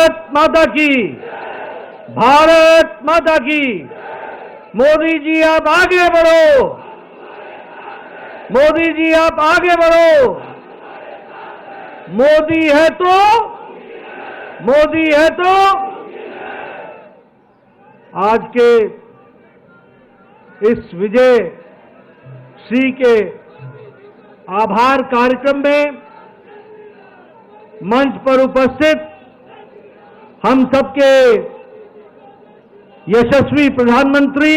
भारत माता की, भारत माता की। मोदी जी आप आगे बढ़ो, मोदी जी आप आगे बढ़ो। मोदी है तो, मोदी है तो। आज के इस विजय श्री के आभार कार्यक्रम में मंच पर उपस्थित हम सबके यशस्वी प्रधानमंत्री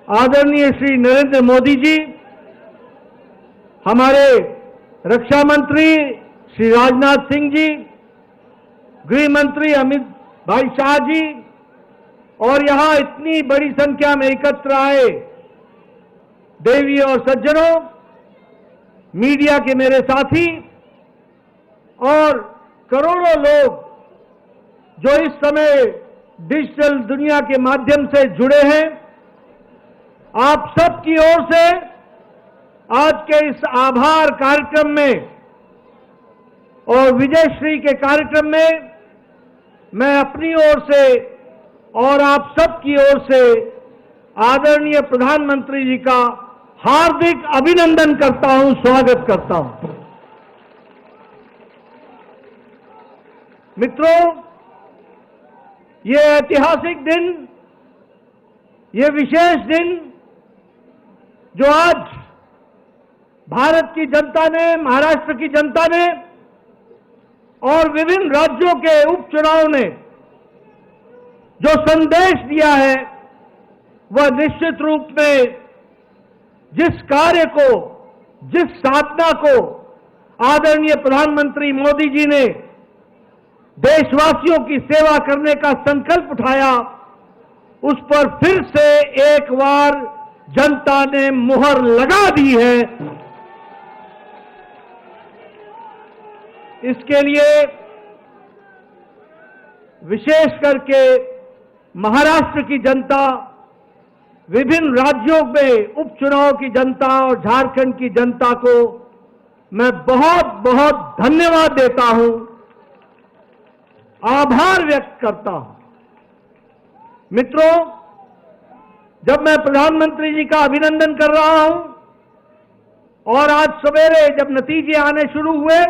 आदरणीय श्री नरेंद्र मोदी जी, हमारे रक्षा मंत्री श्री राजनाथ सिंह जी, गृह मंत्री अमित भाई शाह जी और यहां इतनी बड़ी संख्या में एकत्र आए देवी और सज्जनों, मीडिया के मेरे साथी और करोड़ों लोग जो इस समय डिजिटल दुनिया के माध्यम से जुड़े हैं, आप सब की ओर से आज के इस आभार कार्यक्रम में और विजयश्री के कार्यक्रम में मैं अपनी ओर से और आप सब की ओर से आदरणीय प्रधानमंत्री जी का हार्दिक अभिनंदन करता हूं, स्वागत करता हूं। मित्रों, ये ऐतिहासिक दिन, ये विशेष दिन जो आज भारत की जनता ने, महाराष्ट्र की जनता ने और विभिन्न राज्यों के उपचुनाव ने जो संदेश दिया है, वह निश्चित रूप में जिस कार्य को, जिस साधना को आदरणीय प्रधानमंत्री मोदी जी ने देशवासियों की सेवा करने का संकल्प उठाया, उस पर फिर से एक बार जनता ने मुहर लगा दी है। इसके लिए विशेष करके महाराष्ट्र की जनता, विभिन्न राज्यों में उपचुनाव की जनता और झारखंड की जनता को मैं बहुत बहुत धन्यवाद देता हूं, आभार व्यक्त करता हूं। मित्रों, जब मैं प्रधानमंत्री जी का अभिनंदन कर रहा हूं और आज सवेरे जब नतीजे आने शुरू हुए,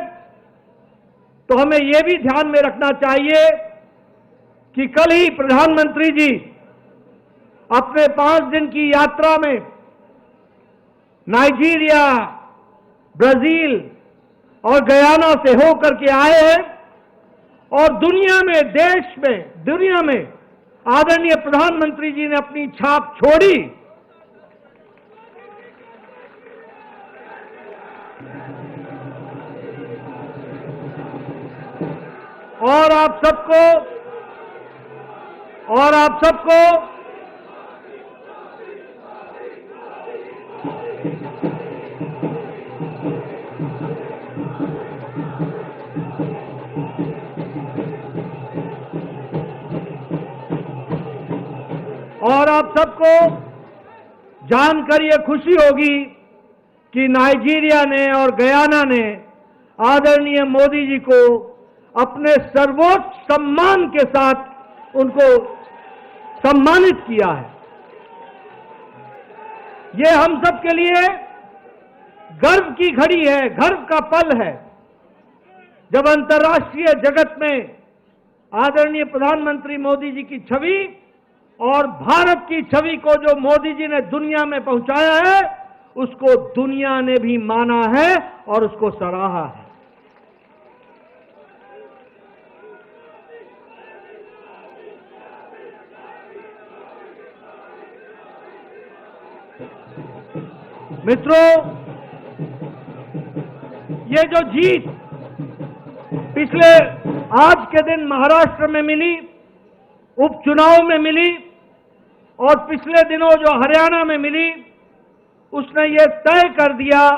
तो हमें यह भी ध्यान में रखना चाहिए कि कल ही प्रधानमंत्री जी अपने 5 दिन की यात्रा में नाइजीरिया, ब्राजील और गयाना से होकर के आए हैं और दुनिया में, देश में, दुनिया में आदरणीय प्रधानमंत्री जी ने अपनी छाप छोड़ी। और आप सबको जानकर ये खुशी होगी कि नाइजीरिया ने और गयाना ने आदरणीय मोदी जी को अपने सर्वोच्च सम्मान के साथ उनको सम्मानित किया है। ये हम सब के लिए गर्व की घड़ी है, गर्व का पल है, जब अंतर्राष्ट्रीय जगत में आदरणीय प्रधानमंत्री मोदी जी की छवि और भारत की छवि को जो मोदी जी ने दुनिया में पहुंचाया है, उसको दुनिया ने भी माना है और उसको सराहा है। मित्रों, ये जो जीत पिछले आज के दिन महाराष्ट्र में मिली, उपचुनाव में मिली और पिछले दिनों जो हरियाणा में मिली, उसने ये तय कर दिया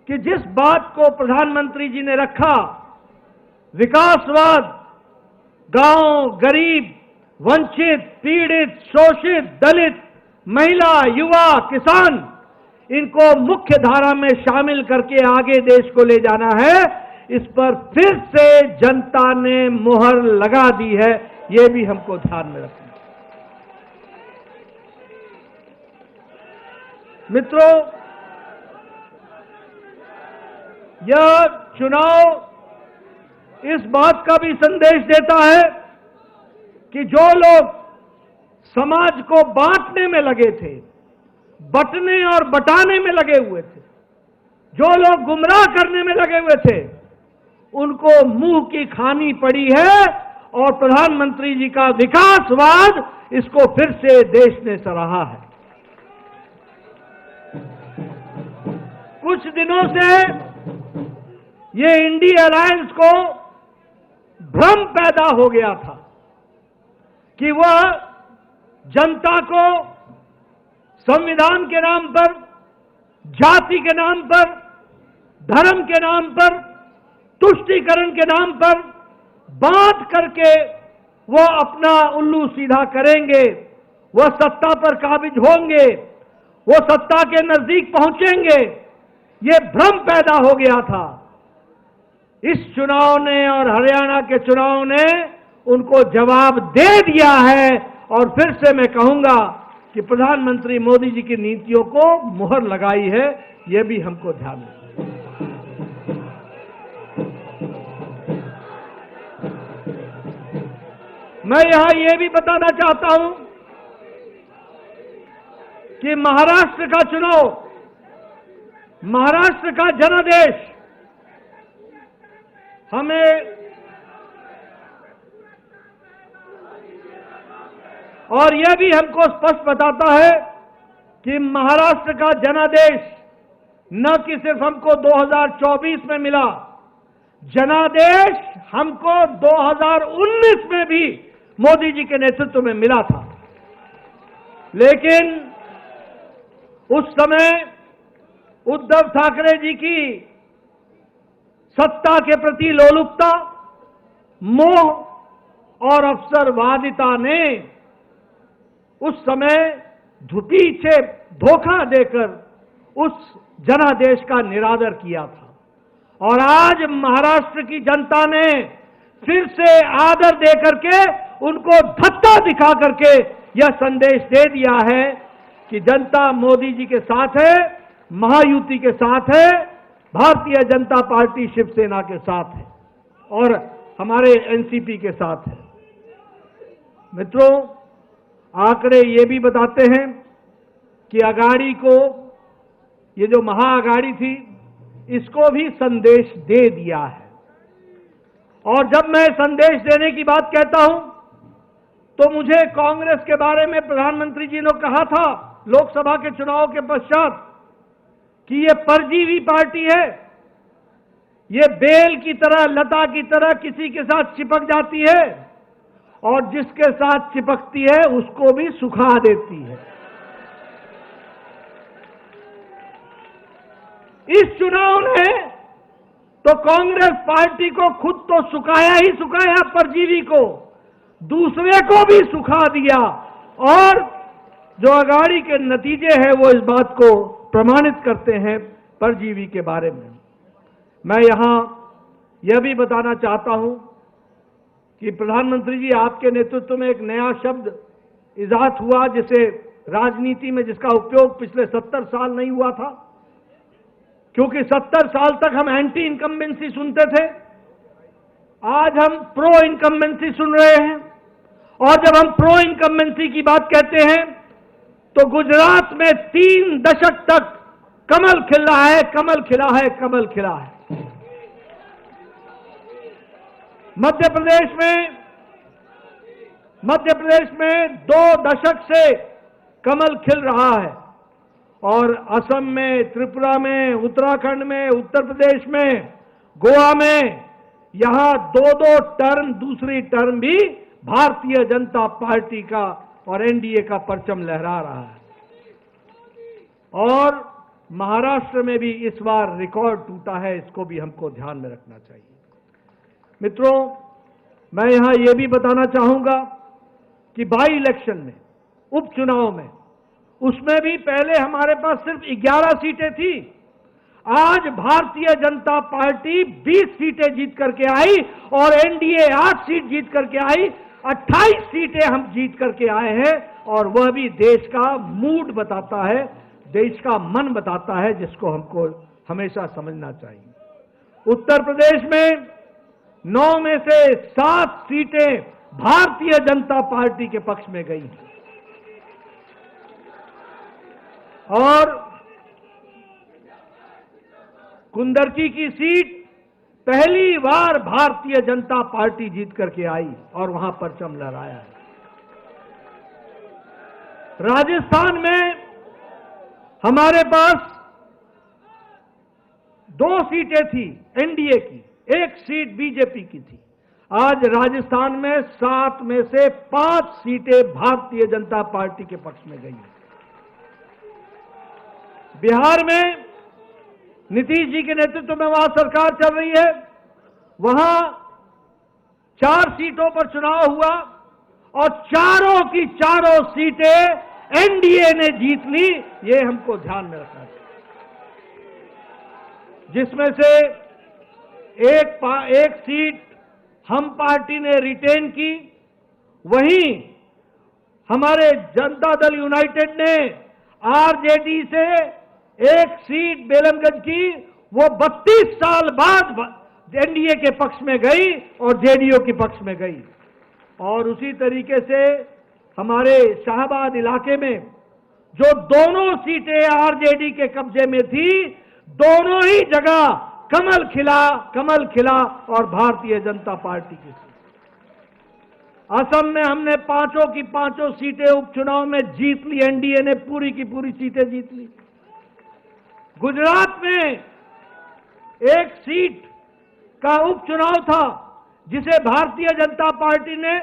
कि जिस बात को प्रधानमंत्री जी ने रखा, विकासवाद, गांव, गरीब, वंचित, पीड़ित, शोषित, दलित, महिला, युवा, किसान, इनको मुख्य धारा में शामिल करके आगे देश को ले जाना है। इस पर फिर से जनता ने मुहर लगा दी है, ये भी हमको ध्यान में रखना। मित्रों, यह चुनाव इस बात का भी संदेश देता है कि जो लोग समाज को बांटने में लगे थे, बंटने और बटाने में लगे हुए थे, जो लोग गुमराह करने में लगे हुए थे, उनको मुंह की खानी पड़ी है और प्रधानमंत्री जी का विकासवाद, इसको फिर से देश ने सराहा है। कुछ दिनों से ये इंडिया अलायंस को भ्रम पैदा हो गया था कि वह जनता को संविधान के नाम पर, जाति के नाम पर, धर्म के नाम पर, तुष्टीकरण के नाम पर बांट करके वो अपना उल्लू सीधा करेंगे, वह सत्ता पर काबिज होंगे, वो सत्ता के नजदीक पहुंचेंगे। ये भ्रम पैदा हो गया था। इस चुनाव ने और हरियाणा के चुनाव ने उनको जवाब दे दिया है और फिर से मैं कहूंगा कि प्रधानमंत्री मोदी जी की नीतियों को मुहर लगाई है, यह भी हमको ध्यान रखना। मैं यहां यह भी बताना चाहता हूं कि महाराष्ट्र का चुनाव, महाराष्ट्र का जनादेश हमें और यह भी हमको स्पष्ट बताता है कि महाराष्ट्र का जनादेश न कि सिर्फ हमको 2024 में मिला, जनादेश हमको 2019 में भी मोदी जी के नेतृत्व में मिला था। लेकिन उस समय उद्धव ठाकरे जी की सत्ता के प्रति लोलुपता, मोह और अवसरवादिता ने उस समय पीछे धोखा देकर उस जनादेश का निरादर किया था। और आज महाराष्ट्र की जनता ने फिर से आदर देकर के उनको धक्का दिखा करके यह संदेश दे दिया है कि जनता मोदी जी के साथ है, महायुति के साथ है, भारतीय जनता पार्टी शिवसेना के साथ है और हमारे एनसीपी के साथ है। मित्रों, आंकड़े ये भी बताते हैं कि अगाड़ी को, ये जो महाअगाड़ी थी, इसको भी संदेश दे दिया है। और जब मैं संदेश देने की बात कहता हूं तो मुझे कांग्रेस के बारे में प्रधानमंत्री जी ने कहा था लोकसभा के चुनाव के पश्चात कि ये परजीवी पार्टी है, ये बेल की तरह, लता की तरह किसी के साथ चिपक जाती है और जिसके साथ चिपकती है उसको भी सुखा देती है। इस चुनाव ने तो कांग्रेस पार्टी को खुद तो सुखाया ही सुखाया, परजीवी को, दूसरे को भी सुखा दिया। और जो अगाड़ी के नतीजे हैं वो इस बात को प्रमाणित करते हैं परजीवी के बारे में। मैं यहां यह भी बताना चाहता हूं कि प्रधानमंत्री जी, आपके नेतृत्व में एक नया शब्द इजाद हुआ जिसे राजनीति में, जिसका उपयोग पिछले 70 साल नहीं हुआ था, क्योंकि 70 साल तक हम एंटी इनकम्बेंसी सुनते थे। आज हम प्रो इनकम्बेंसी सुन रहे हैं। और जब हम प्रो इनकम्बेंसी की बात कहते हैं तो गुजरात में 3 दशक तक कमल खिल रहा है, कमल खिला है, कमल खिला है। मध्य प्रदेश में 2 दशक से कमल खिल रहा है और असम में, त्रिपुरा में, उत्तराखंड में, उत्तर प्रदेश में, गोवा में, यहां 2-2 टर्म, दूसरी टर्म भी भारतीय जनता पार्टी का और एनडीए का परचम लहरा रहा है। और महाराष्ट्र में भी इस बार रिकॉर्ड टूटा है, इसको भी हमको ध्यान में रखना चाहिए। मित्रों, मैं यहां यह भी बताना चाहूंगा कि बाई इलेक्शन में, उपचुनाव में, उसमें भी पहले हमारे पास सिर्फ 11 सीटें थी, आज भारतीय जनता पार्टी 20 सीटें जीत करके आई और एनडीए 8 सीट जीत करके आई। 28 सीटें हम जीत करके आए हैं और वह भी देश का मूड बताता है, देश का मन बताता है, जिसको हमको हमेशा समझना चाहिए। उत्तर प्रदेश में 9 में से 7 सीटें भारतीय जनता पार्टी के पक्ष में गई हैं और कुंदरकी की सीट पहली बार भारतीय जनता पार्टी जीत करके आई और वहां परचम लहराया है। राजस्थान में हमारे पास 2 सीटें थी एनडीए की, 1 सीट बीजेपी की थी। आज राजस्थान में 7 में से 5 सीटें भारतीय जनता पार्टी के पक्ष में गई हैं। बिहार में नीतीश जी के नेतृत्व में वहां सरकार चल रही है, वहां 4 सीटों पर चुनाव हुआ और चारों की चारों सीटें एनडीए ने जीत ली। ये हमको ध्यान में रखना चाहिए, जिसमें से एक सीट हम पार्टी ने रिटेन की। वहीं हमारे जनता दल यूनाइटेड ने आरजेडी से 1 सीट बेलमगंज की, वो 32 साल बाद एनडीए के पक्ष में गई और जेडीयू के पक्ष में गई। और उसी तरीके से हमारे शाहबाद इलाके में जो दोनों सीटें आरजेडी के कब्जे में थी, दोनों ही जगह कमल खिला और भारतीय जनता पार्टी की सीट। असम में हमने 5 की 5 सीटें उपचुनाव में जीत ली, एनडीए ने पूरी की पूरी सीटें जीत ली। गुजरात में 1 सीट का उपचुनाव था जिसे भारतीय जनता पार्टी ने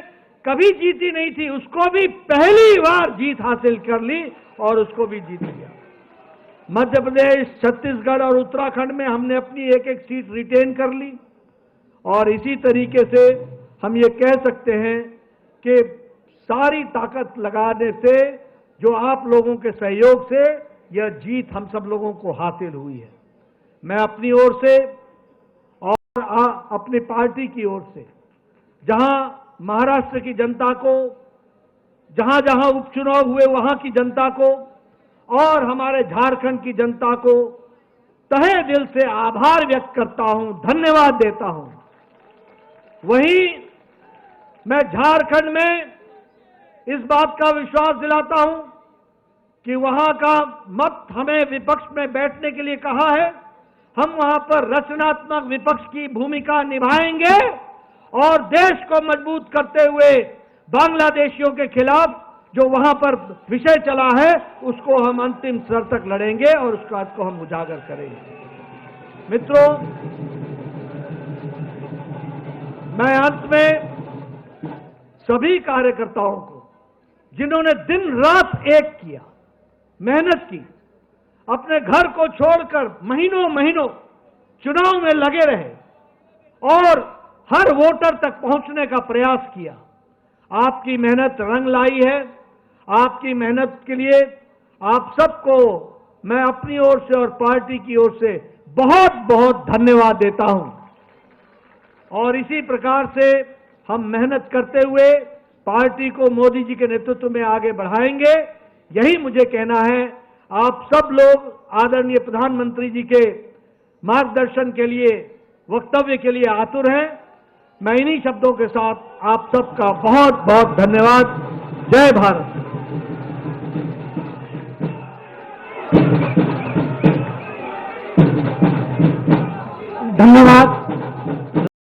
कभी जीती नहीं थी, उसको भी पहली बार जीत हासिल कर ली और उसको भी जीत लिया। मध्य प्रदेश, छत्तीसगढ़ और उत्तराखंड में हमने अपनी 1-1 सीट रिटेन कर ली और इसी तरीके से हम ये कह सकते हैं कि सारी ताकत लगाने से, जो आप लोगों के सहयोग से यह जीत हम सब लोगों को हासिल हुई है। मैं अपनी ओर से और अपनी पार्टी की ओर से, जहां महाराष्ट्र की जनता को, जहां जहां उपचुनाव हुए वहां की जनता को और हमारे झारखंड की जनता को तहे दिल से आभार व्यक्त करता हूं, धन्यवाद देता हूं। वहीं मैं झारखंड में इस बात का विश्वास दिलाता हूं कि वहां का मत हमें विपक्ष में बैठने के लिए कहा है, हम वहां पर रचनात्मक विपक्ष की भूमिका निभाएंगे और देश को मजबूत करते हुए बांग्लादेशियों के खिलाफ जो वहां पर विषय चला है उसको हम अंतिम स्तर तक लड़ेंगे और उस बात को हम उजागर करेंगे। मित्रों, मैं अंत में सभी कार्यकर्ताओं को, जिन्होंने दिन रात एक किया, मेहनत की, अपने घर को छोड़कर महीनों चुनाव में लगे रहे और हर वोटर तक पहुंचने का प्रयास किया, आपकी मेहनत रंग लाई है। आपकी मेहनत के लिए आप सबको मैं अपनी ओर से और पार्टी की ओर से बहुत बहुत धन्यवाद देता हूं। और इसी प्रकार से हम मेहनत करते हुए पार्टी को मोदी जी के नेतृत्व में आगे बढ़ाएंगे, यही मुझे कहना है। आप सब लोग आदरणीय प्रधानमंत्री जी के मार्गदर्शन के लिए, वक्तव्य के लिए आतुर हैं। मैं इन्हीं शब्दों के साथ आप सबका बहुत बहुत धन्यवाद। जय भारत। धन्यवाद।